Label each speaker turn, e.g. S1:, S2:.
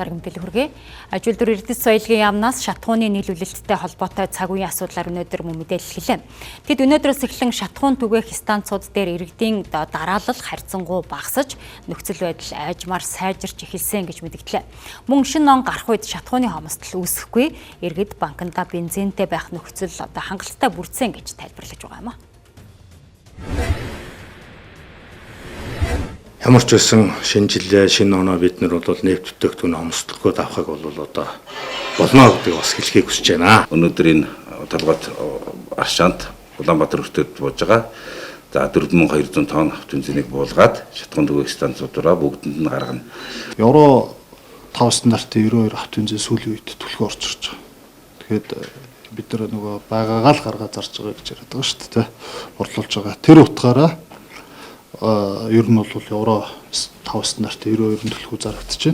S1: талаар мэдээлэл хүргэе. Ажилтны эрдэс соёлын яамнаас шатхууны нийлүүлэлттэй холбоотой цаг үеийн асуудлаар өнөөдөр мөн мэдээлэл хэллээ. Тэд өнөөдрөөс эхлэн шатхуун түгээх станцууд дээр иргэдийн дараалал харьцангуй багасж нөхцөл байдал айжмаар сайжирч эхэлсэн гэж мэдгдлээ. Мөн шинэ он гарах үед шатхууны хомсдол үүсэхгүй, иргэд банкнда бензинтэй байх нөхцөл хангалттай бүрдсэн гэж тайлбарлаж байгаа юм а.
S2: Ямар ч байсан шинэ жилээ шинэ оноо бид нар бол нефт бүтээгдэхүүн хомсдолгүй давхаг бол одоо болно гэдгийг бас хэлхийг хүсэж байна.
S3: Өнөөдөр энэ толгойд Аршаант Улаанбаатар өртөд бууж байгаа. За 4200 тонн авто бензинийг буулгаад шатхуун түгээх станцуудаараа бүгдэнд нь гаргана.
S4: Евро 5 стандартын 92 авто бензин сүүлийн үед түлхүү орж ирж байгаа. Тэгэхэд бид нар нөгөө байгаагаа л гаргаад зарж байгаа гэж яриад байгаа шүү дээ. Борлуулж байгаа. Тэр утгаараа ер нь бол евро 5 стандартын 92 төлхөө зарагдаж байна.